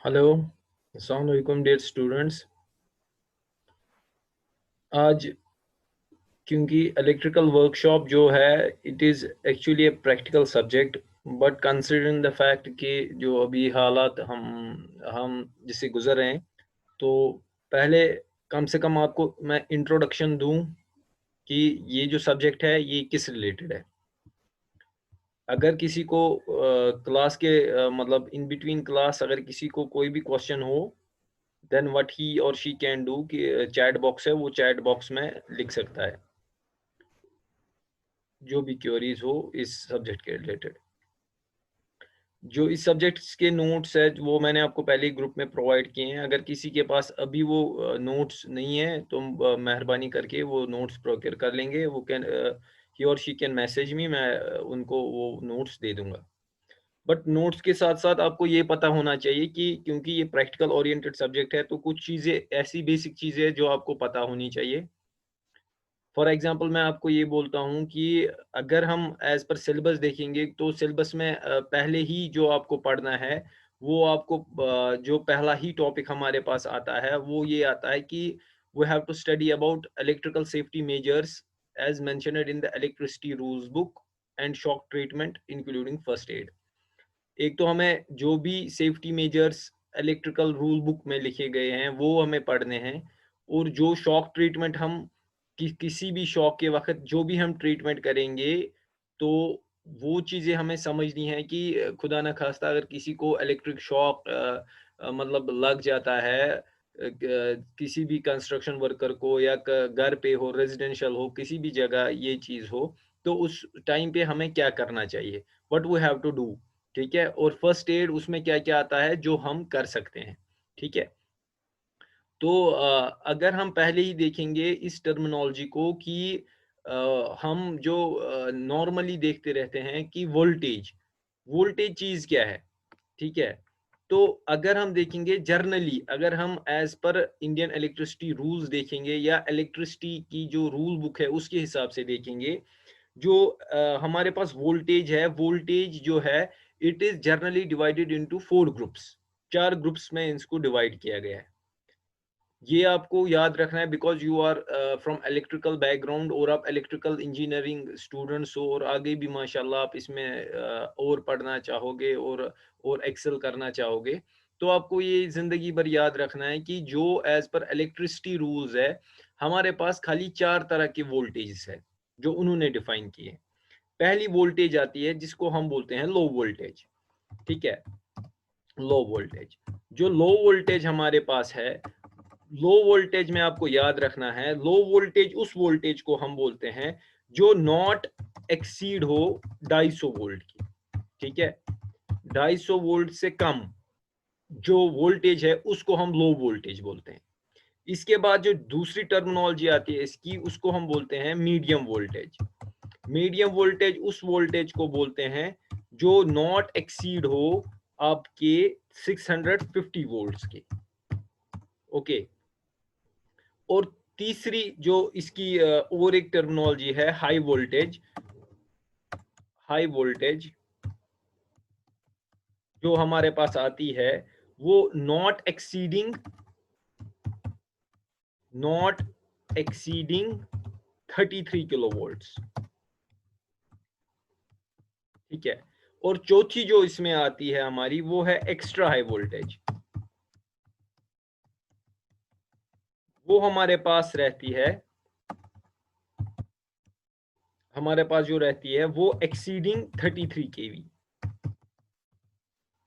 Hello, अस्सलाम वालेकुम dear students. आज क्योंकि इलेक्ट्रिकल वर्कशॉप जो है it is actually a practical subject, but considering the fact कि जो अभी हालात हम जिससे गुजर रहे हैं, तो पहले कम से कम आपको मैं इंट्रोडक्शन दूं कि ये जो सब्जेक्ट है ये किस रिलेटेड है। अगर किसी को क्लास के मतलब इन बिटवीन क्लास अगर किसी को कोई भी क्वेश्चन हो, देन व्हाट ही और शी कैन डू कि चैट बॉक्स है वो चैट बॉक्स में लिख सकता है जो भी क्वेरीज हो इस सब्जेक्ट के रिलेटेड। जो इस सब्जेक्ट्स के नोट्स है वो मैंने आपको पहले ही ग्रुप में प्रोवाइड किए हैं। अगर किसी के पास अभी वो नोट्स नहीं है तो मेहरबानी करके वो नोट्स प्रोक्योर कर लेंगे। वो कैन ही और शी कैन मैसेज मी, मैं उनको वो नोट्स दे दूंगा। बट नोट्स के साथ साथ आपको ये पता होना चाहिए कि क्योंकि ये प्रैक्टिकल ओरिएंटेड सब्जेक्ट है तो कुछ चीज़ें ऐसी बेसिक चीज़ें हैं जो आपको पता होनी चाहिए। फॉर एग्जांपल मैं आपको ये बोलता हूँ कि अगर हम एज पर सिलेबस देखेंगे तो सिलेबस में पहले ही जो आपको पढ़ना है वो आपको जो पहला ही टॉपिक हमारे पास आता है वो ये आता है कि we have to study about electrical safety measures as mentioned in the electricity rules book and shock treatment including first aid. एक तो हमें जो भी safety measures electrical rule book में लिखे गए हैं वो हमें पढ़ने हैं, और जो शॉक ट्रीटमेंट हम किसी भी शॉक के वक्त जो भी हम ट्रीटमेंट करेंगे, तो वो चीज़ें हमें समझनी है कि खुदा न खास्ता अगर किसी को इलेक्ट्रिक शॉक मतलब लग जाता है, किसी भी कंस्ट्रक्शन वर्कर को या घर पे हो, रेजिडेंशियल हो, किसी भी जगह ये चीज़ हो, तो उस टाइम पे हमें क्या करना चाहिए, what we have to do. ठीक है, और फर्स्ट एड उसमें क्या क्या आता है जो हम कर सकते हैं। ठीक है, तो अगर हम पहले ही देखेंगे इस टर्मिनोलॉजी को कि हम जो नॉर्मली देखते रहते हैं कि वोल्टेज वोल्टेज चीज़ क्या है। ठीक है, तो अगर हम देखेंगे जर्नली, अगर हम as per Indian electricity rules देखेंगे या इलेक्ट्रिसिटी की जो रूल बुक है उसके हिसाब से देखेंगे, जो हमारे पास वोल्टेज है, वोल्टेज जो है it is generally divided into 4 groups. 4 groups में इसको डिवाइड किया गया है। ये आपको याद रखना है because you are from electrical background और आप इलेक्ट्रिकल इंजीनियरिंग स्टूडेंट्स हो और आगे भी माशाल्लाह आप इसमें और पढ़ना चाहोगे और एक्सेल करना चाहोगे। तो आपको ये जिंदगी भर याद रखना है कि जो एज पर इलेक्ट्रिसिटी रूल्स है हमारे पास खाली 4 तरह के वोल्टेज है जो उन्होंने डिफाइन किए। पहली वोल्टेज आती है जिसको हम बोलते हैं लो वोल्टेज। ठीक है, लो वोल्टेज, जो लो वोल्टेज हमारे पास है, लो वोल्टेज में आपको याद रखना है, लो वोल्टेज उस वोल्टेज को हम बोलते हैं जो नॉट एक्सीड हो 250 वोल्ट की। ठीक है, 250 वोल्ट से कम जो वोल्टेज है उसको हम लो वोल्टेज बोलते हैं। इसके बाद जो दूसरी टर्मिनोलॉजी आती है इसकी, उसको हम बोलते हैं मीडियम वोल्टेज। मीडियम वोल्टेज उस वोल्टेज को बोलते हैं जो नॉट एक्सीड हो आपके 650 वोल्ट्स के। ओके, और तीसरी जो इसकी और एक टर्मिनोलॉजी है हाई वोल्टेज। हाई वोल्टेज जो हमारे पास आती है वो नॉट एक्सीडिंग 33 किलो वोल्ट्स। ठीक है, और चौथी जो इसमें आती है हमारी वो है एक्स्ट्रा हाई वोल्टेज। वो हमारे पास रहती है, हमारे पास जो रहती है वो एक्सीडिंग 33 केवी।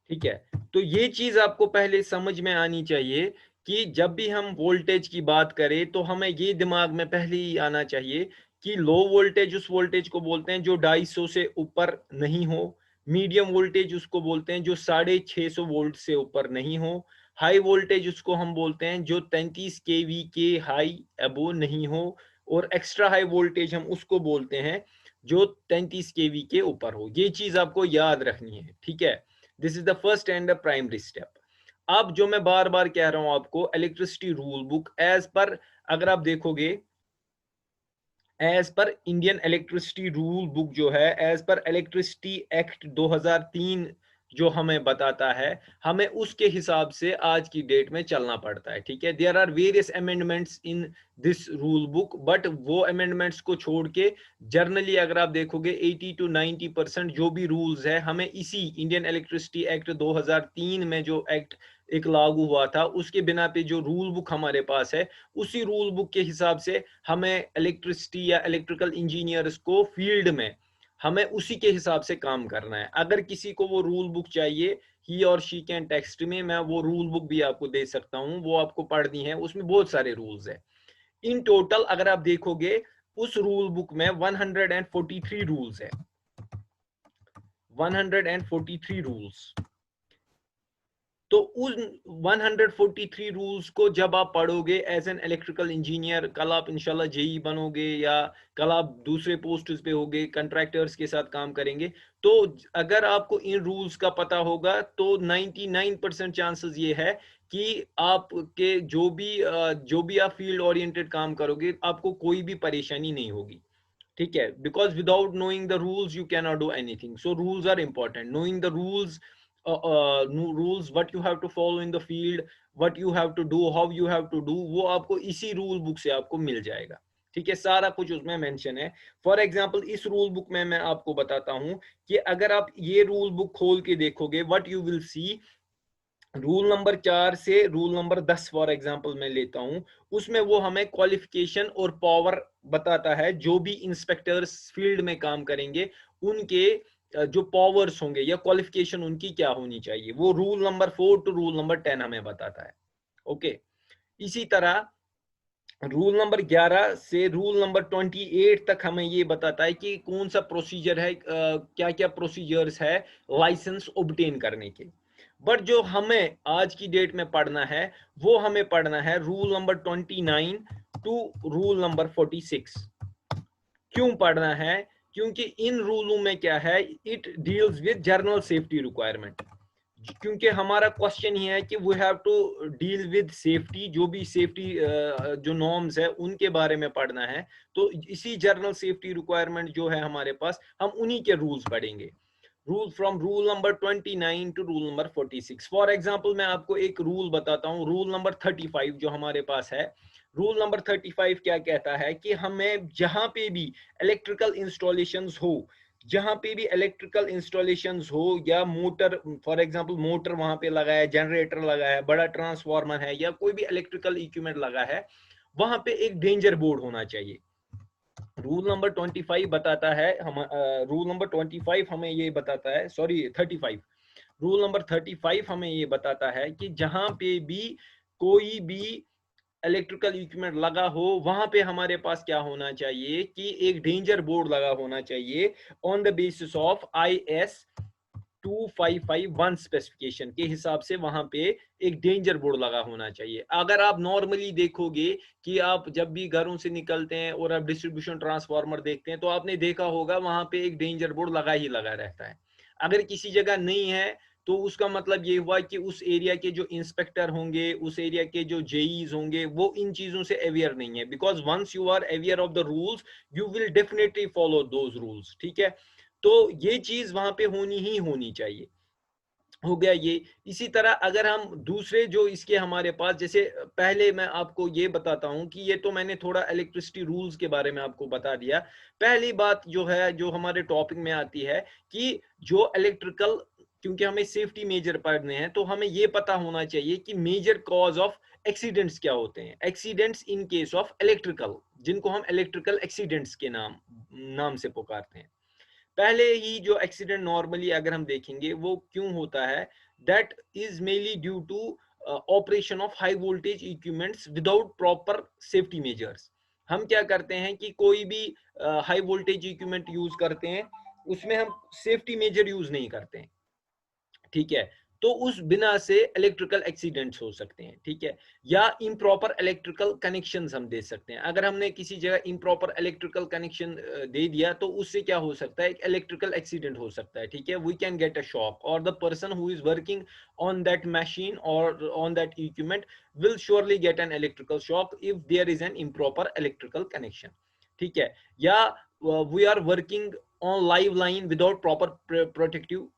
ठीक है, तो ये चीज आपको पहले समझ में आनी चाहिए कि जब भी हम वोल्टेज की बात करें तो हमें ये दिमाग में पहले ही आना चाहिए कि लो वोल्टेज उस वोल्टेज को बोलते हैं जो 250 से ऊपर नहीं हो, मीडियम वोल्टेज उसको बोलते हैं जो 650 वोल्ट से ऊपर नहीं हो, हाई वोल्टेज उसको हम बोलते हैं जो 33 केवी के हाई अबो नहीं हो, और एक्स्ट्रा हाई वोल्टेज हम उसको बोलते हैं जो 33 केवी के ऊपर हो। ये चीज आपको याद रखनी है। ठीक है, this is the first and the primary step. अब जो मैं बार बार कह रहा हूं आपको, electricity rule book as per, अगर आप देखोगे as per Indian electricity rule book जो है, एज पर इलेक्ट्रिसिटी एक्ट 2003 जो हमें बताता है, हमें उसके हिसाब से आज की डेट में चलना पड़ता है, ठीक है। There are various amendments in this rule book, but वो अमेंडमेंट्स को छोड़ के जर्नली अगर आप देखोगे 80 to 90% जो भी रूल्स है हमें इसी इंडियन इलेक्ट्रिसिटी एक्ट 2003 में जो एक्ट एक लागू हुआ था उसके बिना पे जो रूल बुक हमारे पास है, उसी रूल बुक के हिसाब से हमें इलेक्ट्रिसिटी या इलेक्ट्रिकल इंजीनियर्स को फील्ड में हमें उसी के हिसाब से काम करना है। अगर किसी को वो रूल बुक चाहिए, ही और शी कैन टेक्स्ट में, मैं वो रूल बुक भी आपको दे सकता हूँ, वो आपको पढ़नी है, उसमें बहुत सारे रूल्स है। इन टोटल अगर आप देखोगे उस रूल बुक में 143 रूल्स है, 143 रूल्स। तो उन 143 रूल्स को जब आप पढ़ोगे एज एन इलेक्ट्रिकल इंजीनियर, कल आप इंशाल्लाह जेई बनोगे या कल आप दूसरे पोस्ट पे होगे, कंट्रैक्टर्स के साथ काम करेंगे, तो अगर आपको इन रूल्स का पता होगा तो 99% चांसेस ये है कि आपके जो भी आप फील्ड ओरिएंटेड काम करोगे आपको कोई भी परेशानी नहीं होगी, ठीक है। Because without knowing the rules you can not do anything, so rules are important. Knowing the rules, rules what you have to follow in the field, what you have to do, how you have to do, वो आपको इसी rule book से आपको मिल जाएगा, ठीक है। सारा कुछ उसमें मेंशन है। फॉर एग्जांपल इस रूल बुक में मैं आपको बताता हूं कि अगर आप ये रूल बुक खोल के देखोगे, what you will see, rule number 4 से रूल नंबर 10 फॉर एग्जांपल मैं लेता हूं, उसमें वो हमें क्वालिफिकेशन और पावर बताता है। जो भी इंस्पेक्टर्स फील्ड में काम करेंगे उनके जो पावर्स होंगे या क्वालिफिकेशन उनकी क्या होनी चाहिए, वो rule number 4 to rule number 10 हमें बताता है, ओके। इसी तरह रूल नंबर 11 से रूल नंबर 28 तक हमें ये बताता है कि कौन सा प्रोसीजर है, क्या क्या प्रोसीजर्स है लाइसेंस ऑब्टेन करने के। बट जो हमें आज की डेट में पढ़ना है वो हमें पढ़ना है rule number 29 to rule number 46। क्यों पढ़ना है? क्योंकि इन रूलों में क्या है, it deals with general safety requirement. क्योंकि हमारा क्वेश्चन ही है कि we have to deal with safety, जो भी सेफ्टी जो नॉर्म्स है उनके बारे में पढ़ना है। तो इसी जर्नल सेफ्टी रिक्वायरमेंट जो है हमारे पास, हम उन्हीं के रूल्स पढ़ेंगे। Rule from rule number 29 to rule number 46। For example मैं आपको एक रूल बताता हूं, रूल नंबर 35 जो हमारे पास है। रूल नंबर 35 क्या कहता है कि हमें जहां पे भी इलेक्ट्रिकल इंस्टॉलेशंस हो, जहां पे भी इलेक्ट्रिकल इंस्टॉलेशंस हो या मोटर, फॉर एग्जांपल मोटर वहां पे लगा है, जनरेटर लगा है, बड़ा ट्रांसफार्मर है या कोई भी इलेक्ट्रिकल इक्विपमेंट लगा है, वहां पे एक डेंजर बोर्ड होना चाहिए। रूल नंबर 25 बताता है, हम रूल नंबर 25 हमें ये बताता है, सॉरी 35, रूल नंबर 35 हमें ये बताता है कि जहां पे भी कोई भी इलेक्ट्रिकल इक्विपमेंट लगा हो वहां पे हमारे पास क्या होना चाहिए कि एक डेंजर बोर्ड लगा होना चाहिए on the basis of IS 2551 specification के हिसाब से वहां पे एक डेंजर बोर्ड लगा होना चाहिए। अगर आप नॉर्मली देखोगे कि आप जब भी घरों से निकलते हैं और आप डिस्ट्रीब्यूशन ट्रांसफार्मर देखते हैं तो आपने देखा होगा वहां पे एक डेंजर बोर्ड लगा ही लगा रहता है। अगर किसी जगह नहीं है तो उसका मतलब ये हुआ कि उस एरिया के जो इंस्पेक्टर होंगे, उस एरिया के जो जेईज होंगे, वो इन चीजों से अवेयर नहीं है। Because once you are aware of the rules you will definitely follow those rules, ठीक है। तो ये चीज वहां पे होनी ही होनी चाहिए। हो गया ये। इसी तरह अगर हम दूसरे जो इसके हमारे पास, जैसे पहले मैं आपको ये बताता हूं कि ये तो मैंने थोड़ा इलेक्ट्रिसिटी रूल्स के बारे में आपको बता दिया। पहली बात जो है जो हमारे टॉपिक में आती है कि जो इलेक्ट्रिकल, क्योंकि हमें सेफ्टी मेजर पढ़ने हैं तो हमें ये पता होना चाहिए कि मेजर कॉज ऑफ एक्सीडेंट्स क्या होते हैं। Accidents in case of electrical, जिनको हम इलेक्ट्रिकल एक्सीडेंट्स के नाम नाम से पुकारते हैं। पहले ही जो एक्सीडेंट नॉर्मली अगर हम देखेंगे वो क्यों होता है, that is mainly due to operation of high voltage equipments without proper safety measures. हम क्या करते हैं कि कोई भी हाई वोल्टेज इक्विपमेंट यूज करते हैं, उसमें हम सेफ्टी मेजर यूज नहीं करते हैं, ठीक है। तो उस बिना से इलेक्ट्रिकल एक्सीडेंट्स हो सकते हैं, ठीक है। या इम्प्रॉपर इलेक्ट्रिकल कनेक्शंस हम दे सकते हैं। अगर हमने किसी जगह इम्प्रॉपर इलेक्ट्रिकल कनेक्शन दे दिया तो उससे क्या हो सकता है, एक इलेक्ट्रिकल एक्सीडेंट हो सकता है, ठीक है। We can get a shock और the person who is working on that machine और on that equipment will surely get an electrical shock if there is an improper electrical connection, ठीक है। या we are working on live line without proper protective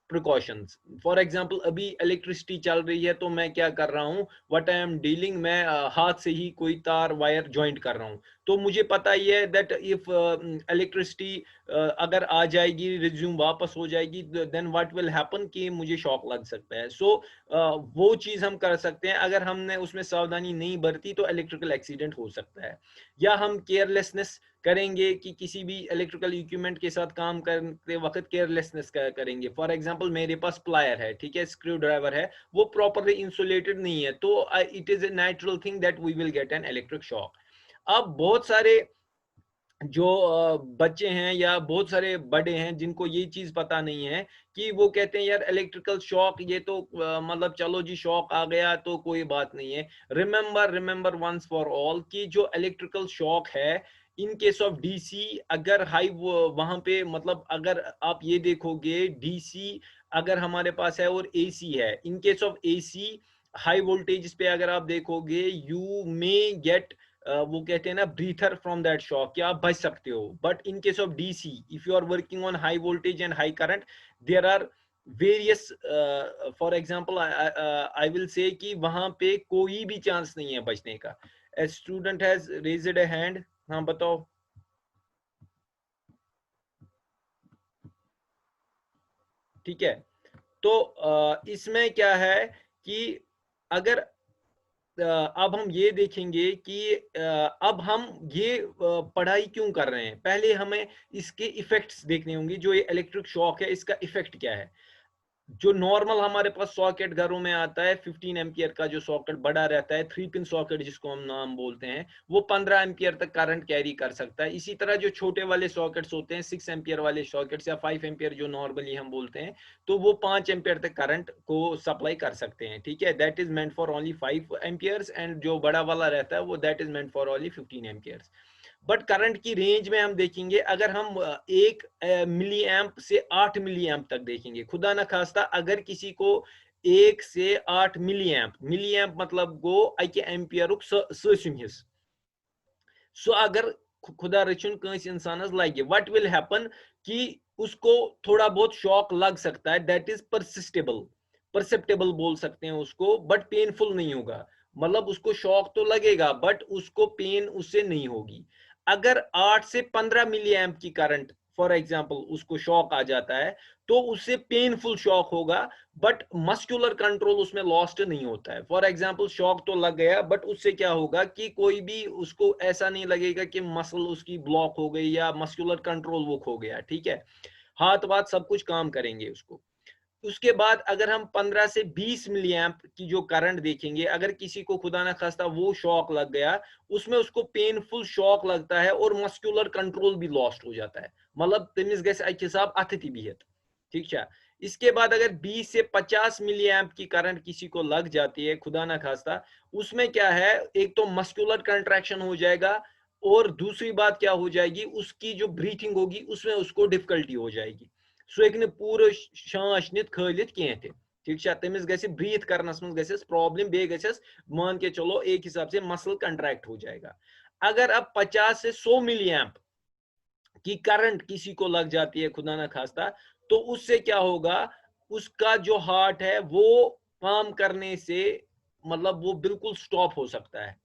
precautions. For example अभी electricity चल रही है तो मैं क्या कर रहा हूँ, व्हाट आई एम डीलिंग, मैं हाथ से ही कोई तार वायर जॉइंट कर रहा हूँ। तो मुझे पता ही है दैट इफ इलेक्ट्रिसिटी अगर आ जाएगी, रिज्यूम वापस हो जाएगी, देन व्हाट विल हैपन कि मुझे शॉक लग सकता है। सो वो चीज हम कर सकते हैं, अगर हमने उसमें सावधानी नहीं बरती तो इलेक्ट्रिकल एक्सीडेंट हो सकता है। या हम केयरलेसनेस करेंगे कि किसी भी इलेक्ट्रिकल इक्विपमेंट के साथ काम करते वक्त केयरलेसनेस करेंगे। फॉर एग्जांपल मेरे पास प्लायर है, ठीक है, स्क्रू ड्राइवर है, वो प्रॉपरली इंसुलेटेड नहीं है, तो it is a natural thing that we will get an electric shock. अब बहुत सारे जो बच्चे हैं या बहुत सारे बड़े हैं जिनको ये चीज पता नहीं है, कि वो कहते हैं यार इलेक्ट्रिकल शॉक ये तो मतलब चलो जी शॉक आ गया तो कोई बात नहीं है। रिमेंबर वंस फॉर ऑल कि जो इलेक्ट्रिकल शॉक है इन केस ऑफ डीसी, अगर हाई वहां पे मतलब अगर आप ये देखोगे डीसी अगर हमारे पास है और एसी है, इन case of AC high voltage पे अगर आप देखोगे यू मे गेट वो कहते हैं ना ब्रीथर फ्रॉम दैट शॉक, कि आप बच सकते हो। But in case of DC if you are working on high voltage and high current, there are various, for example I will say कि वहां पे कोई भी चांस नहीं है बचने का। A student has raised a hand, हाँ बताओ। ठीक है, तो इसमें क्या है कि अगर अब हम ये देखेंगे कि अब हम ये पढ़ाई क्यों कर रहे हैं, पहले हमें इसके इफेक्ट्स देखने होंगे। जो ये इलेक्ट्रिक शॉक है इसका इफेक्ट क्या है। जो नॉर्मल हमारे पास सॉकेट घरों में आता है 15 एम्पियर का जो सॉकेट बड़ा रहता है, 3 पिन सॉकेट जिसको हम नाम बोलते हैं, वो 15 एम्पियर तक करंट कैरी कर सकता है। इसी तरह जो छोटे वाले सॉकेट्स होते हैं 6 एम्पियर वाले सॉकेट्स या 5 एम्पियर जो नॉर्मली हम बोलते हैं, तो वो 5 एम्पियर तक करंट को सप्लाई कर सकते हैं। ठीक है, that is meant for only 5 amperes, and जो बड़ा वाला रहता है वो that is meant for only 15 amperes. But current की रेंज में हम देखेंगे, अगर हम 1 मिली एम्प से 8 मिली एम्प तक देखेंगे, खुदा ना खास्ता अगर किसी को 1 से 8 मिली एम्प, मिली एम्प मतलब गो अके एम्पियर सम हिस्स, सो अगर खुदा रचुन कंस इंसानस लगे, व्हाट विल हैपन कि उसको थोड़ा बहुत शॉक लग सकता है, दैट इज परसिस्टेबल, परसेप्टेबल बोल सकते हैं उसको, बट पेनफुल नहीं होगा। मतलब उसको शॉक तो लगेगा बट उसको पेन उससे नहीं होगी। अगर 8 से 15 मिली एम्प की करंट फॉर एग्जांपल उसको शॉक आ जाता है, तो उससे पेनफुल शॉक होगा, बट मस्कुलर कंट्रोल उसमें लॉस्ट नहीं होता है। फॉर एग्जांपल शॉक तो लग गया बट उससे क्या होगा कि कोई भी उसको ऐसा नहीं लगेगा कि मसल उसकी ब्लॉक हो गई या मस्कुलर कंट्रोल वो खो गया। ठीक है, हाथ वाथ सब कुछ काम करेंगे उसको। उसके बाद अगर हम 15 से 20 मिली एम्प की जो करंट देखेंगे, अगर किसी को खुदा ना खास्ता वो शॉक लग गया, उसमें उसको पेनफुल शॉक लगता है और मस्कुलर कंट्रोल भी लॉस्ट हो जाता है, मतलब तमिस गस अक हिसाब अथ ती बिहत। ठीक है, इसके बाद अगर 20 से 50 मिली एम्प की करंट किसी को लग जाती है खुदा ना खास्ता, उसमें क्या है, एक तो मस्कुलर कंट्रैक्शन हो जाएगा, और दूसरी बात क्या हो जाएगी, उसकी जो ब्रीथिंग होगी उसमें उसको डिफिकल्टी हो जाएगी। सो एक पूरे शांश नित खलित कह ठीक है, तमिस गस ब्रीथ करनस मज गस प्रॉब्लम, बे गस मान के चलो एक हिसाब से मसल कंट्रैक्ट हो जाएगा। अगर अब 50 से 100 मिली एम्प की करंट किसी को लग जाती है खुदा ना खास्ता, तो उससे क्या होगा, उसका जो हार्ट है वो काम करने से मतलब वो बिल्कुल स्टॉप हो सकता है,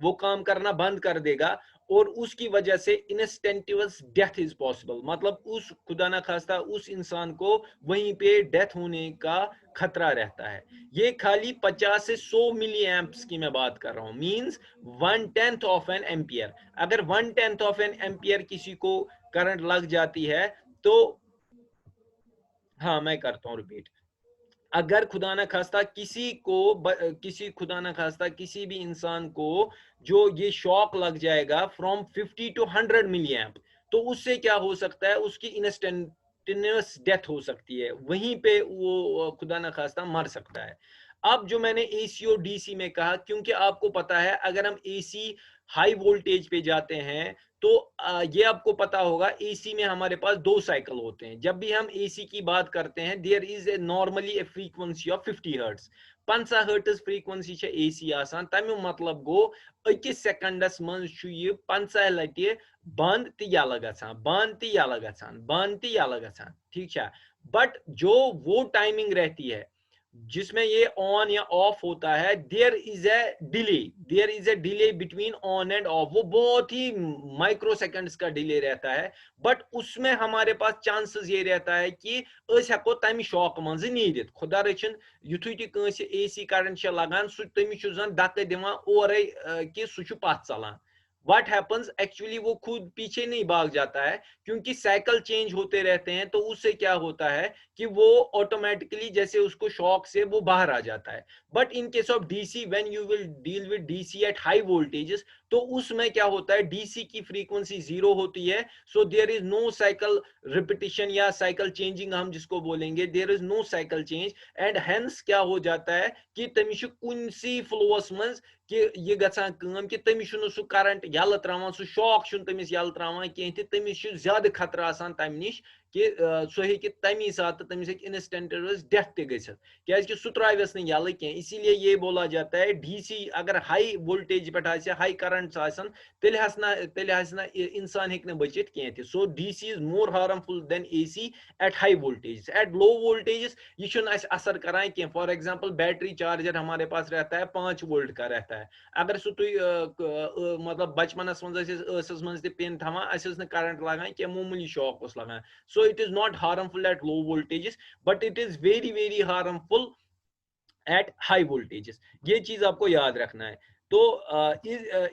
वो काम करना बंद कर देगा, और उसकी वजह से इंस्टेंटिवस डेथ इज पॉसिबल, मतलब उस खुदा ना खास्ता उस इंसान को वहीं पे डेथ होने का खतरा रहता है। ये खाली 50 से 100 मिली एम्प्स की मैं बात कर रहा हूं, मींस 1/10 ऑफ एन एम्पियर। अगर 1/10 ऑफ एन एम्पियर किसी को करंट लग जाती है, तो हाँ मैं करता हूं रिपीट, अगर खुदा ना खास्ता किसी खुदा ना खास्ता किसी भी इंसान को जो ये शॉक लग जाएगा फ्रॉम 50 टू 100 मिली एम्प, तो उससे क्या हो सकता है, उसकी इंस्टेंटेनियस डेथ हो सकती है, वहीं पे वो खुदा ना खास्ता मर सकता है। अब जो मैंने एसी और डीसी में कहा, क्योंकि आपको पता है अगर हम एसी हाई वोल्टेज पे जाते हैं, तो ये आपको पता होगा एसी में हमारे पास 2 साइकिल होते हैं। जब भी हम एसी की बात करते हैं, there is a normally a frequency of 50 hertz, 50 hertz frequency AC आसान, तमिक मतलब गो अकिस सेकंडस मज 50 लटि बंद ती यला गसान, बंद ती यला गसान, बंद ती यला गसान, ठीक है। बट जो वो टाइमिंग रहती है जिसमें ये ऑन या ऑफ होता है, there is a delay, there is a delay between on and off, वो बहुत ही माइक्रो सेकंड्स का डिले रहता है। बट उसमें हमारे पास चांसेस ये रहता है कि अस हेको तमि शॉक मंज नीदित, खुदा रचिन युथुय ति कांसे एसी करंट लगान सु तमिस जन धक्के दिवान ओरे कि सु पथ चलान। व्हाट हैपन्स एक्चुअली वो खुद पीछे नहीं भाग जाता है, क्योंकि साइकिल चेंज होते रहते हैं, तो उससे क्या होता है कि वो ऑटोमेटिकली जैसे उसको शॉक से वो बाहर आ जाता है। But in case of DC, when you will deal with DC at high voltages, तो उसमें क्या होता है, डीसी की फ्रीक्वेंसी 0 होती है, so there is no cycle repetition या साइकिल चेंजिंग हम जिसको बोलेंगे, there is no cycle change. And hence क्या हो जाता है कि तमिश कुनसी फ्लोस मंज कि ये गसान काम कि तमिस सु करंट यल त्रावान, सु शॉक तमिस यल त्रावान कह, तमिस ज्यादा खतरा आसान तम निश कि सो हे तमी सात तमिस इंस्टेंटेनियस डेथ ते गसित, क्या सु त्रावस नहीं यल कह। इसीलिए ये बोला जाता है डीसी अगर हाई वोल्टेज पे हाई करंट तेल इंसान हेक बचित कह। So DC is more harmful than AC at high voltage. At low voltage ये असर करान कह। फॉर एग्जांपल बैटरी चार्जर हमारे पास रहता है 5 वोल्ट का रहता है, अगर सु मतलब बचपनस मज पिन थवान अस करंट लगान क्या मामूली शॉक लगान। So it is not harmful at low voltages, but it is very very harmful at high voltages। ये चीज आपको याद रखना है। तो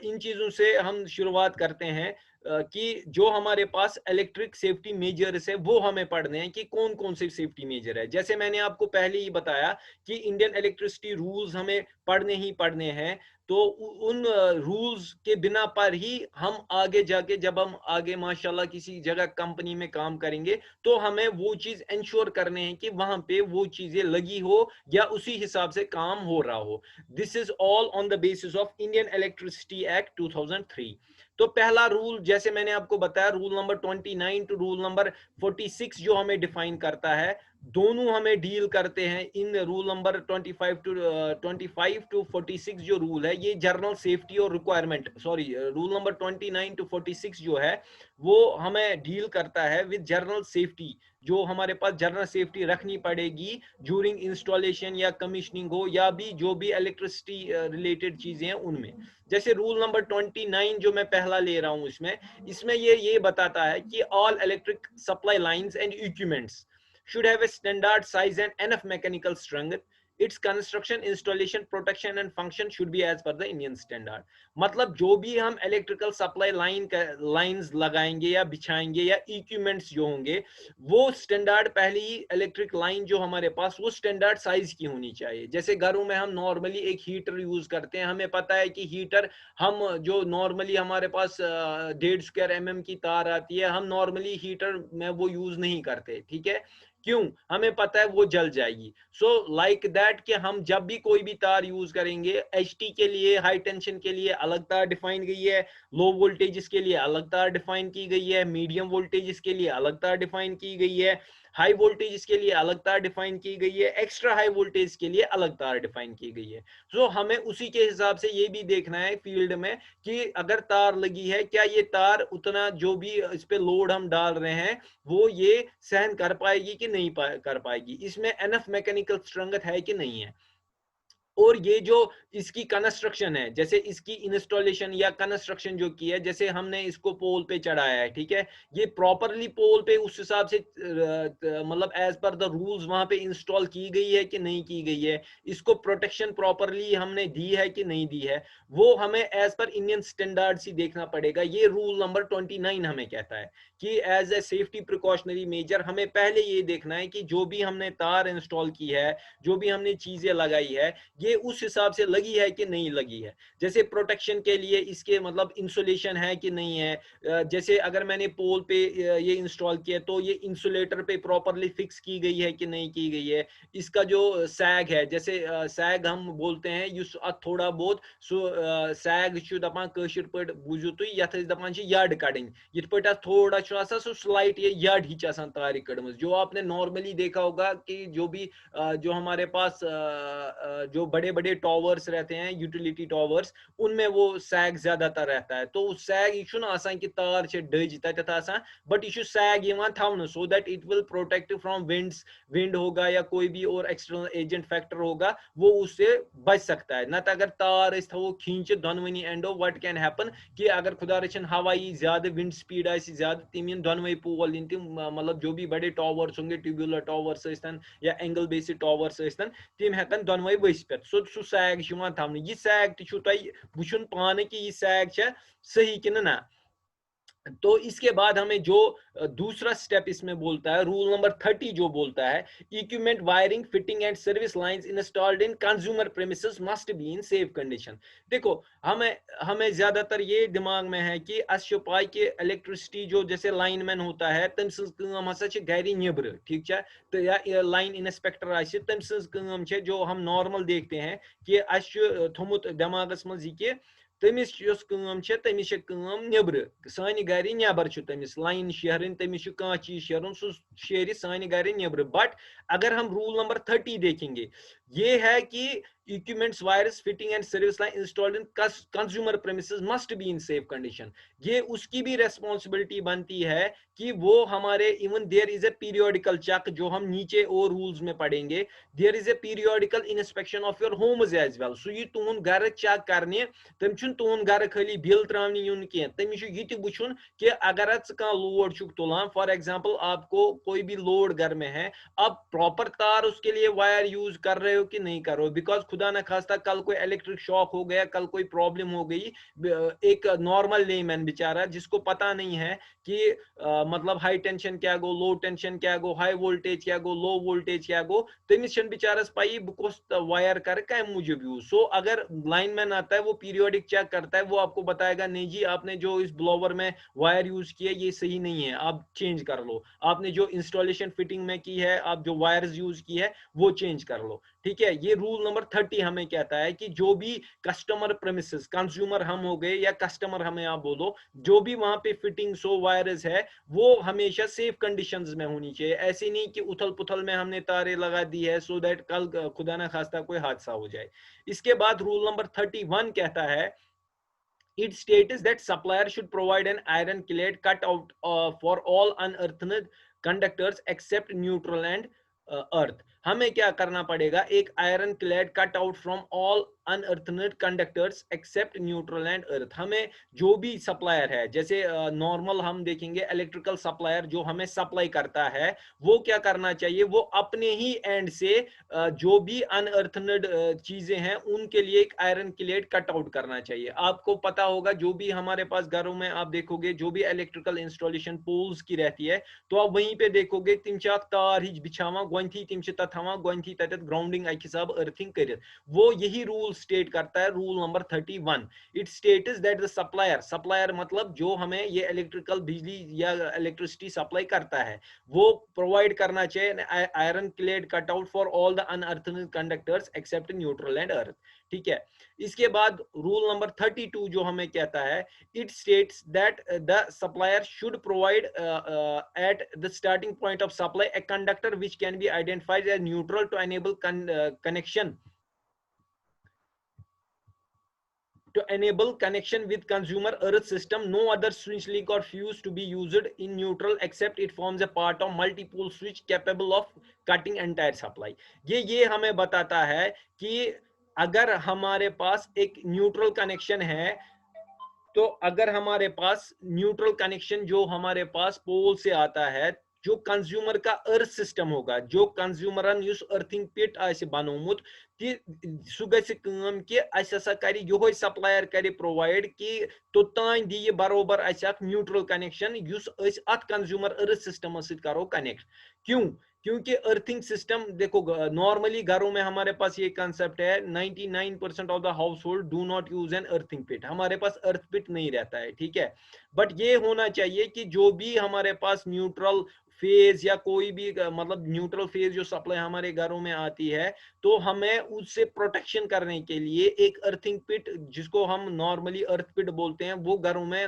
इन चीजों से हम शुरुआत करते हैं कि जो हमारे पास इलेक्ट्रिक सेफ्टी मेजर्स है वो हमें पढ़ने हैं कि कौन कौन से सेफ्टी मेजर है। जैसे मैंने आपको पहले ही बताया कि इंडियन इलेक्ट्रिसिटी रूल्स हमें पढ़ने ही पढ़ने हैं, तो उन रूल्स के बिना पर ही हम आगे जाके जब हम आगे माशाल्लाह किसी जगह कंपनी में काम करेंगे, तो हमें वो चीज इंश्योर करने हैं कि वहां पे वो चीजें लगी हो या उसी हिसाब से काम हो रहा हो। This is all on the basis of Indian electricity act 2003। तो पहला रूल जैसे मैंने आपको बताया, rule number 29 to rule number 46 जो हमें डिफाइन करता है, दोनों हमें डील करते हैं इन रूल नंबर 25 टू 46 जो रूल है, ये जनरल सेफ्टी और requirement, sorry rule number 29 to 46 जो है वो हमें डील करता है विद जनरल सेफ्टी, जो हमारे पास जनरल सेफ्टी रखनी पड़ेगी ड्यूरिंग इंस्टॉलेशन या कमीशनिंग हो या भी जो भी इलेक्ट्रिसिटी रिलेटेड चीजें हैं उनमें। जैसे रूल नंबर 29 जो मैं पहला ले रहा हूं, इसमें इसमें ये बताता है कि all electric supply lines and equipments should have a standard size and enough mechanical strength. Its construction, installation, protection and function should be as per the Indian standard। मतलब जो भी हम इलेक्ट्रिकल सप्लाई लाइंस लगाएंगे या बिछाएंगे या equipments जो होंगे, वो स्टैंडर्ड पहले ही इलेक्ट्रिक लाइन जो हमारे पास वो स्टैंडर्ड साइज की होनी चाहिए। जैसे घरों में हम नॉर्मली एक हीटर यूज करते हैं, हमें पता है कि हीटर हम जो नॉर्मली हमारे पास 1.5 mm की तार आती है, हम नॉर्मली हीटर में वो यूज नहीं करते, ठीक है, क्यों, हमें पता है वो जल जाएगी। सो लाइक दैट कि हम जब भी कोई भी तार यूज करेंगे, एचटी के लिए हाई टेंशन के लिए अलग तार डिफाइन गई है, लो वोल्टेजेस के लिए अलग तार डिफाइन की गई है, मीडियम वोल्टेजेस के लिए अलग तार डिफाइन की गई है, हाई वोल्टेज के लिए अलग तार डिफाइन की गई है, एक्स्ट्रा हाई वोल्टेज के लिए अलग तार डिफाइन की गई है। सो हमें उसी के हिसाब से ये भी देखना है फील्ड में कि अगर तार लगी है, क्या ये तार उतना जो भी इस पे लोड हम डाल रहे हैं वो ये सहन कर पाएगी कि नहीं कर पाएगी, इसमें एनफ मैकेनिकल स्ट्रेंथ है कि नहीं है। और ये जो इसकी कंस्ट्रक्शन है, जैसे इसकी इंस्टॉलेशन या कंस्ट्रक्शन जो की है, जैसे हमने इसको पोल पे चढ़ाया है, ठीक है, ये प्रॉपरली पोल पे उस हिसाब से मतलब एज पर द रूल्स वहां पे इंस्टॉल की गई है कि नहीं की गई है, इसको प्रोटेक्शन प्रॉपरली हमने दी है कि नहीं दी है, वो हमें एज पर इंडियन स्टैंडर्ड्स ही देखना पड़ेगा। ये रूल नंबर 29 हमें कहता है कि as a safety precautionary measure हमें पहले ये देखना है कि जो भी हमने तार इंस्टॉल की है, जो भी हमने चीजें लगाई है, ये उस हिसाब से लगी है कि नहीं लगी है। जैसे प्रोटेक्शन के लिए इसके मतलब इंसुलेशन है कि नहीं है, जैसे अगर मैंने पोल पे ये इंस्टॉल किया तो ये इंसुलेटर पे प्रॉपरली फिक्स की गई है कि नहीं की गई है। इसका जो सैग है, जैसे सैग हम बोलते हैं युस थोड़ा बहुत सैग दपान कशिर पे बुझू तुम यथ दपान यड कड़न, ये थोड़ा सो स्लाइट ये यड हिच तार कड़म, जो आपने नॉर्मली देखा होगा कि जो भी जो हमारे पास जो बड़े बड़े टॉवर्स रहते हैं, यूटिलिटी टॉवर्स, उनमें वो सैग ज्यादातर रहता है। तो सैग यह छुन आसान कि तार छे डज तत आसान, बट यह सैग यहां थवन so that it will protect from winds, wind होगा या कोई भी और एक्सटर्नल एजेंट फैक्टर होगा, वो उससे बच सकता है। न अगर तार थो खींच दोनवनी एंडो, व्हाट कैन हैपन कि अगर खुदा रचन हवा यी ज्यादा, विंड स्पीड आए ज्यादा, तम इन दोनवे पोल इन तम, मतलब जो भी बड़े टॉवर्स होंगे, ट्यूबुलर टॉवर्स या एंगल बेस्ड टॉवर्स तम हेकन दोनवे वस पे, सो सैग थवन। यह सैग तुह वुचन पान कि यह सैग सही कि ना। तो इसके बाद हमें जो दूसरा स्टेप इसमें बोलता है, रूल नंबर 30 जो बोलता है, equipment wiring fitting and service lines installed in consumer premises must be in safe condition. देखो हमें हमें ज्यादातर ये दिमाग में है कि अस पाई के इलेक्ट्रिसिटी जो जैसे लाइनमैन होता है तम सम हसा गर निब्र, ठीक है, तो या लाइन इंस्पेक्टर आम जो हम नॉर्मल देखते हैं कि अस थोमुत दिमागस मज कि तमिस तमिस निब्र, सान गर नबर तमिस लाइन शेहरन, तमिस कह चीज शेहरन, सह शेर सान गर निब्र। बट अगर हम रूल नंबर 30 देखेंगे, ये है कि equipments wires fitting and service line installed in consumer premises must be in safe condition. ये उसकी भी रेस्पॉन्सिबिलिटी बनती है कि वो हमारे, even there is a periodical check, जो हम नीचे और रूल्स में पढ़ेंगे, there is a periodical inspection of your homes as well. So ये तुहन घर चेक करने, तम तुहन घर खाली बिल त्रावन यून कह, तमिस यह वुचन कि अगर कह लोड तुलान, फॉर एग्जाम्पल आपको कोई भी लोड घर में है, आप प्रॉपर तार उसके लिए वायर यूज कर रहे हो कि नहीं कर रहे हो, बिकॉज खुदा न खास्ता कल कोई इलेक्ट्रिक शॉक हो गया, कल कोई प्रॉब्लम हो गई, एक नॉर्मल लेमैन बेचारा जिसको पता नहीं है कि मतलब हाई टेंशन क्या गो, लो टेंशन क्या गो, हाई वोल्टेज क्या गो, लो वोल्टेज क्या गो, तमिस बेचारस पाई बस वायर कर कम मूजूब यूज। सो अगर लाइनमैन आता है, वो पीरियोडिक चेक करता है, वो आपको बताएगा नहीं जी आपने जो इस ब्लोवर में वायर यूज किया ये सही नहीं है, आप चेंज कर लो, आपने जो इंस्टॉलेशन फिटिंग में की है, आप जो वायर्स यूज की है वो चेंज कर लो, ठीक है। ये रूल नंबर 30 हमें कहता है कि जो भी कस्टमर प्रेमिसेस, कंज्यूमर हम हो गए या कस्टमर हमें आप बोलो, जो भी वहां पे फिटिंग्स हो, वायर्स है, वो हमेशा सेफ कंडीशंस में होनी चाहिए। ऐसे नहीं कि उथल पुथल में हमने तारे लगा दी है सो दैट कल खुदा ना खास्ता कोई हादसा हो जाए। इसके बाद रूल नंबर 31 कहता है, it states that supplier should provide an iron clad cut out for all unearthed conductors except neutral and earth। हमें क्या करना पड़ेगा, एक iron clad cut out from all unearthed conductors except neutral and earth. हमें जो भी supplier है, जैसे नॉर्मल हम देखेंगे इलेक्ट्रिकल सप्लायर जो हमें सप्लाई करता है, वो क्या करना चाहिए, वो अपने ही एंड से जो भी अनअर्थनेड चीजें हैं उनके लिए एक आयरन क्लेड कट आउट करना चाहिए। आपको पता होगा जो भी हमारे पास घरों में आप देखोगे जो भी इलेक्ट्रिकल इंस्टॉलेशन पोल्स की रहती है, तो आप वहीं पे देखोगे तिम तार हिच बिछावा गोथी, तिम गोथी तत ग्राउंडिंग अक हिसाब अर्थिंग कर, वो यही रूल स्टेट करता है, rule number 31। It states that the supplier, supplier मतलब जो हमें ये इलेक्ट्रिकल बिजली या इलेक्ट्रिसिटी सप्लाई करता है, वो प्रोवाइड करना चाहिए iron clad cutout for all the unearthed conductors except neutral and earth, ठीक है। इसके बाद रूल नंबर 32 जो हमें कहता है, it states that the supplier should provide at the starting point of supply a conductor which can be identified as neutral to enable connection with consumer earth system. No other switch link or fuse to be used in neutral except it forms a part of multi-pole switch capable of cutting entire supply। ये हमें बताता है कि अगर हमारे पास एक neutral connection है, तो अगर हमारे पास न्यूट्रल कनेक्शन जो हमारे पास पोल से आता है, जो कंज्यूमर का अर्थ सिस्टम होगा, जो कंज्यूमरन युस अर्थिंग पिट आसे बनोमुत, सु गछि काम कि अस हसा करि योय सप्लायर करि प्रोवाइड कि तोतान दी ये बरोबर अस अक न्यूट्रल कनेक्शन युस अस अत कंज्यूमर अर्थ सिस्टम सहित करो कनेक्ट। क्यों? क्योंकि अर्थिंग सिस्टम देखो, नॉर्मली घरों में हमारे पास ये कंसेप्ट है, 99% of the household do not use an earthing pit, हमारे पास अर्थ पिट नहीं रहता है, ठीक है। बट ये होना चाहिए कि जो भी हमारे पास न्यूट्रल फेज या कोई भी मतलब न्यूट्रल फेज जो सप्लाई हमारे घरों में आती है, तो हमें उससे प्रोटेक्शन करने के लिए एक अर्थिंग पिट, जिसको हम नॉर्मली अर्थ पिट बोलते हैं, वो घरों में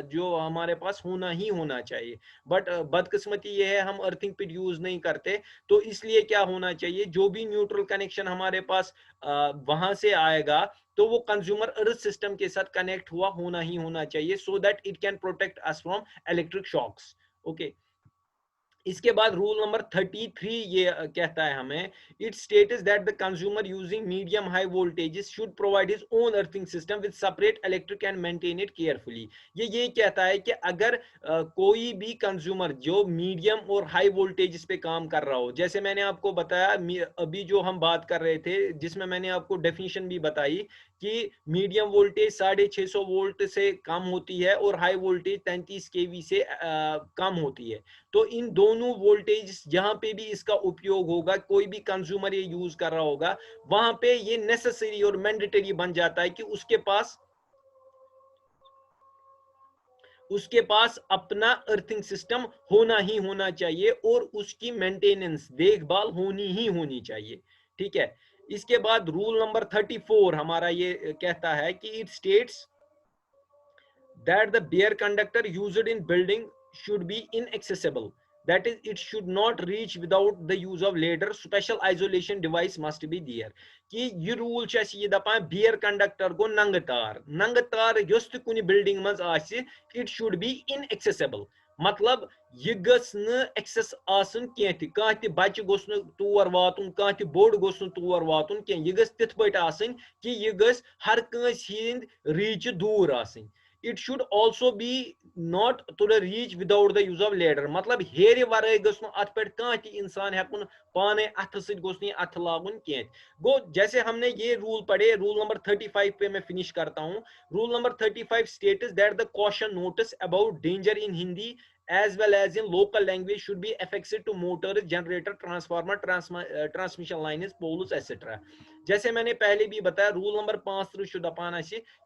जो हमारे पास होना ही होना चाहिए। बट बदकिस्मती ये है हम अर्थिंग पिट यूज नहीं करते, तो इसलिए क्या होना चाहिए, जो भी न्यूट्रल कनेक्शन हमारे पास वहां से आएगा तो वो कंज्यूमर अर्थ सिस्टम के साथ कनेक्ट हुआ होना ही होना चाहिए, so that it can protect us from electric shocks. Okay, इसके बाद रूल नंबर 33 ये कहता है हमें, it states that the consumer using medium high voltages should provide his own earthing system with separate electric and maintain it carefully. ये कहता है कि अगर कोई भी कंज्यूमर जो मीडियम और हाई वोल्टेजेस पे काम कर रहा हो, जैसे मैंने आपको बताया अभी जो हम बात कर रहे थे, जिसमें मैंने आपको डेफिनेशन भी बताई कि मीडियम वोल्टेज 650 वोल्ट से कम होती है और हाई वोल्टेज 33 केवी से कम होती है। तो इन दोनों वोल्टेज जहां पे भी इसका उपयोग होगा, कोई भी कंज्यूमर ये यूज कर रहा होगा, वहां पे ये नेसेसरी और मैंडेटरी बन जाता है कि उसके पास अपना अर्थिंग सिस्टम होना ही होना चाहिए और उसकी मेंटेनेंस देखभाल होनी ही होनी चाहिए। ठीक है, इसके बाद रूल नंबर 34 हमारा ये कहता है कि it states that the bare conductor used in building should be inaccessible, that is it should not reach without the use of ladder, special isolation device must be there। कि ये rule ये दपान bear conductor को नंग तार use त कुन building मज आसि, इट शुड बी inaccessible, मतलब ये गस न एक्सेस आसन कह बच्चे गोस न तोर वातुन, कह बोड़ गोस न तोर वातुन कह, ये गस तिथ पट आसन कि ये गस हर कंस हिंद रीच दूर आसन। it should also be not to the reach without the use of ladder, मतलब हेरे वराई गस अत पे कह इंसान हेकुन पाने अथ सथ अथ लागुन कह। गो जैसे हमने ये रूल पढ़े, रूल नंबर 35 पे मैं फिनिश करता हूँ। Rule number 35 states that the caution notice about danger in Hindi as well as in local language should be affixed to motors, generator, transformer, transmission lines, poles etc। जैसे मैंने पहले भी बताया, rule number 5 दपान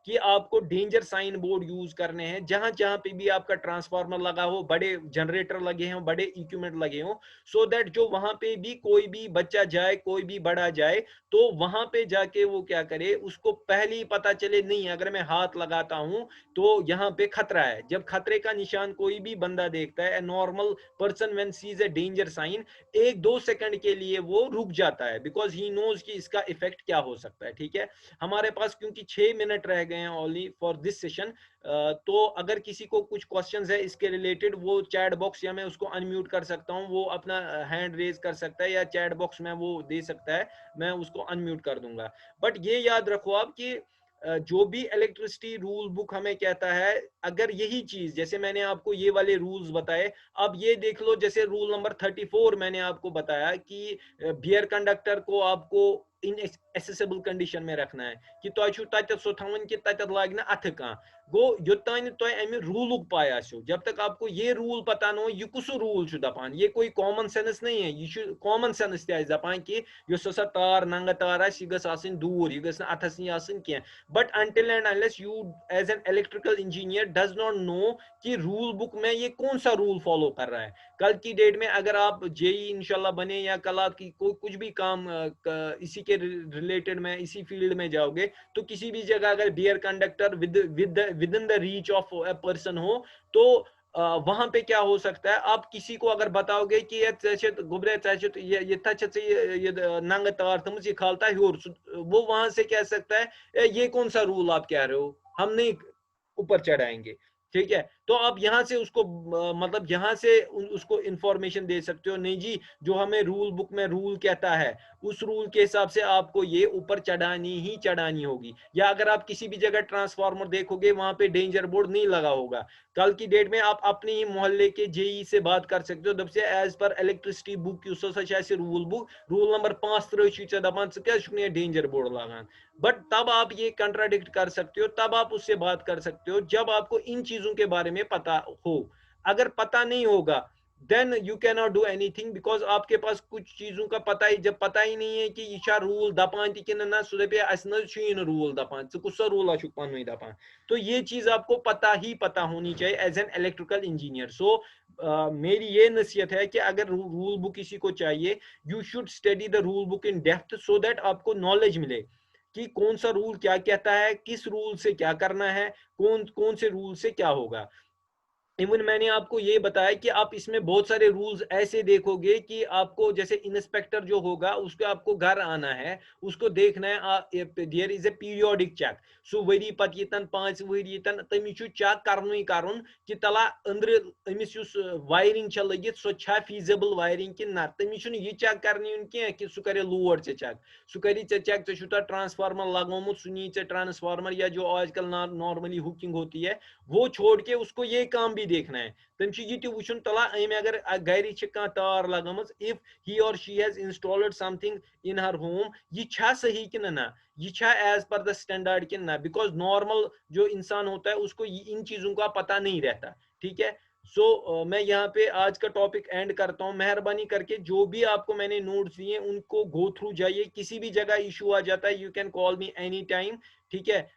कि आपको danger sign board use करने हैं जहां जहां पे भी आपका ट्रांसफार्मर लगा हो, बड़े जनरेटर लगे हों, बड़े इक्विपमेंट लगे हों, सो दैट जो वहां पे भी कोई भी बच्चा जाए, कोई भी बड़ा जाए, तो वहां पे जाके वो क्या करे, उसको पहले ही पता चले नहीं अगर मैं हाथ लगाता हूं तो यहाँ पे खतरा है। जब खतरे का निशान कोई भी बंदा देखता है, normal person when sees a danger sign, 1-2 second के लिए वो रुक जाता है, बिकॉज ही नोज कि इसका इफेक्ट क्या हो सकता है। ठीक है, हमारे पास क्योंकि 6 मिनट रह गए हैं ओनली फॉर दिस सेशन, तो अगर किसी को कुछ क्वेश्चंस है इसके रिलेटेड, वो चैट बॉक्स, या मैं उसको अनम्यूट कर सकता हूं, वो अपना हैंड रेज कर सकता है, या चैट बॉक्स में वो दे सकता है, मैं उसको अनम्यूट कर दूंगा। बट ये याद रखो आप कि जो भी इलेक्ट्रिसिटी रूल बुक हमें कहता है, अगर यही चीज, जैसे मैंने आपको ये वाले रूल्स बताए, अब ये देख लो, जैसे रूल नंबर 34 मैंने आपको बताया कि बियर कंडक्टर को आपको इन एसेसिबल कंडीशन में रखना है कि तत सो थवन कि तत लाग ना अथ कह। गो योतान तुम अमि रूलुक पाय आसो, जब तक आपको ये रूल पता न हो ये कुछ रूल दपान, ये कोई कॉमन सेंस नहीं है, ये कॉमन सेंस दपान कि हसा तार नंग तार यह गई दूर, यह गई अथस कह। But until and unless you as an electrical engineer does not know कि रूल बुक में ये कौन सा रूल फॉलो कर रहा है। कल की डेट में अगर आप जेई इंशाल्लाह बने, या कल आपकी कुछ भी काम इसी के रिलेटेड में, इसी फील्ड में जाओगे, तो किसी भी जगह अगर bare conductor within the reach of a person हो, तो वहां पे क्या हो सकता है, आप किसी को अगर बताओगे कि ये गुबरे ये नंग तार थमस ये खालता है, वो वहां से कह सकता है ये कौन सा रूल आप कह रहे हो, हम नहीं ऊपर चढ़ाएंगे। ठीक है, तो आप यहां से उसको मतलब यहां से उसको इंफॉर्मेशन दे सकते हो, नहीं जी जो हमें रूल बुक में रूल कहता है उस रूल के हिसाब से आपको ये ऊपर चढ़ानी ही चढ़ानी होगी। या अगर आप किसी भी जगह ट्रांसफार्मर देखोगे वहां पे डेंजर बोर्ड नहीं लगा होगा, कल की डेट में आप अपने ही मोहल्ले के जेई से बात कर सकते हो, दब से एज पर electricity book rule book rule number 5 दपान क्या डेंजर बोर्ड लगान। बट तब आप ये कंट्राडिक्ट कर सकते हो, तब आप उससे बात कर सकते हो जब आपको इन चीजों के बारे में पता हो। अगर पता नहीं होगा then you can not do anything, because आपके पास कुछ चीजों का पता ही, जब पता ही नहीं है कि यह रूल दपान ना सो दपे रूल दपान कुछ रूल पन दपान, तो ये चीज आपको पता ही पता होनी चाहिए एज एन इलेक्ट्रिकल इंजीनियर। सो मेरी ये नसीहत है कि अगर रूल बुक किसी को चाहिए, you should study the rule book in depth so that आपको नॉलेज मिले कि कौन सा रूल क्या कहता है, किस रूल से क्या करना है, कौन कौन से रूल से क्या होगा। इवन मैंने आपको ये बताया कि आप इसमें बहुत सारे रूल्स ऐसे देखोगे कि आपको जैसे इंस्पेक्टर जो होगा उसको आपको घर आना है, उसको देखना है there is a periodic check so वरी पत यतन 5 वरी यतन तमिस चेक करनु करन कि तला अंदर अमिस युस वायरिंग छ लगित सो छा फीजिबल वायरिंग कि ना, तमिस ये चेक करने कि सह करे लोड चे चेक, सह कर चेक चे ट्रांसफार्मर लगोमुत सह नी ट्रांसफार्मर या जो आजकल नॉर्मली हुकिंग होती है वो छोड़ के उसको ये काम भी देखना है। तम ये वुचन तला अम अगर घर तार लगम इफ ही और she has installed something in her home यह सही कि ना, यह एज पर द स्टैंडर्ड कि ना, बिकॉज नॉर्मल जो इंसान होता है उसको इन चीजों का पता नहीं रहता। ठीक है, मैं यहाँ पे आज का टॉपिक एंड करता हूँ। मेहरबानी करके जो भी आपको मैंने नोट्स दिए उनको गो थ्रू जाइए, किसी भी जगह इशू आ जाता है you can call me any time. ठीक है,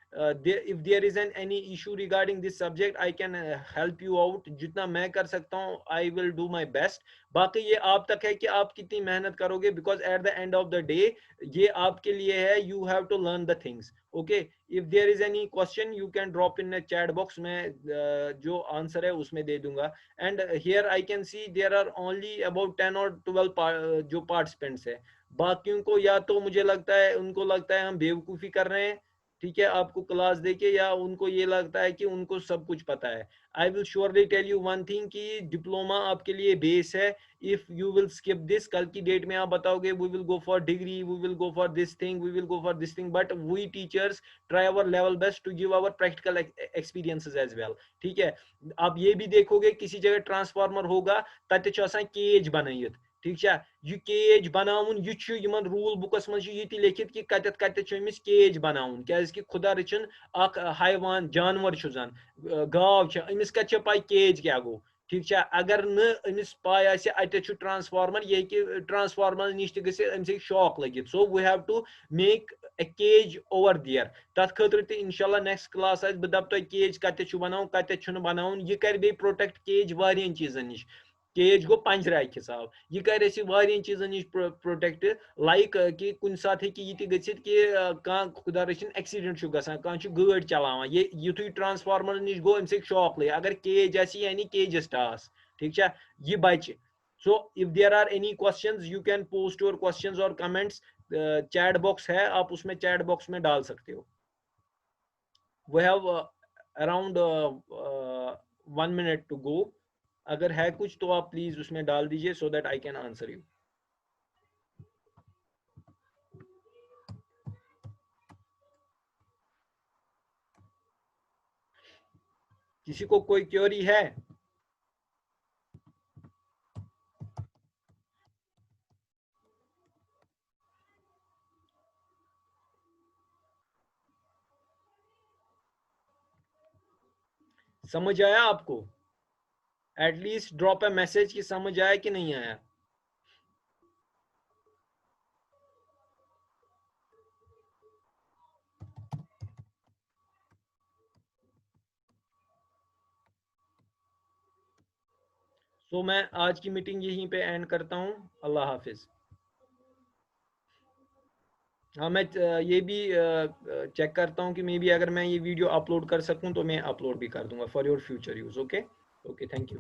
if there is any issue regarding this subject I can help you out, जितना मैं कर सकता हूँ I will do my best। बाकी ये आप तक है कि आप कितनी मेहनत करोगे, because at the end of the day ये आपके लिए है, you have to learn the things। okay, if there is any question you can drop in a chat box, मैं जो आंसर है उसमें दे दूंगा। and here I can see there are only about 10 or 12 जो पार्टिसिपेंट्स है, बाकियों को या तो मुझे लगता है उनको लगता है हम बेवकूफ़ी कर रहे हैं, ठीक है, आपको क्लास देके, या उनको ये लगता है कि उनको सब कुछ पता है। I will surely tell you one thing कि डिप्लोमा आपके लिए बेस है। If you will skip this, कल की डेट में आप बताओगे we will go for degree, we will go for this thing, we will go for this thing, but we teachers try our level best to give our practical experiences as well. ठीक है, आप ये भी देखोगे किसी जगह transformer होगा तत केज बनाइए, ठीक है, यह केज बनाउन यह रूल बुकस मज लिखित कि कत कतमिस केज बनाउन, क्या खुदा रचन अख हैवान जानवर जन गाव अमिस कत पाई केज क्या गो। ठीक है, अगर नमिस पाई अत ट्रांसफार्मर ये ट्रांसफार्मर नश तम शॉक लगित, so we have to make a cage over there. तथ खतर इंशाल्लाह नेक्स्ट क्लास बह दप तुम केज कत बनाउन कत बनाउन, यह कर बे प्रोटेक्ट केज वारियन चीजन निश। केज गो पंजरा हिसाब, यह कर वारियन चीजन नश प्रोटेक्ट, लाइक कि कुन साथ ये गसित कि खुदा रचन एक्सीडेंट गसान, गाड़ी चलावान, ये युथु ट्रांसफार्मर नश गो अम शॉक लगे, अगर केज यानी केजस टास, ठीक है, यह बचे। So if there are any questions you can post your questions और कमेंट्स, चैट बॉक्स है, आप उसमें चैट बॉक्स में डाल सकते हो। We have around 1 minute to go, अगर है कुछ तो आप प्लीज उसमें डाल दीजिए so that I can answer you. किसी को कोई क्वेरी है? समझ आया आपको? एटलीस्ट ड्रॉप ए मैसेज कि समझ आया कि नहीं आया। सो मैं आज की मीटिंग यहीं पे एंड करता हूँ। अल्लाह हाफिज। हाँ, मैं ये भी चेक करता हूँ कि मे बी अगर मैं ये वीडियो अपलोड कर सकूँ तो मैं अपलोड भी कर दूंगा for your future use. Okay okay, thank you.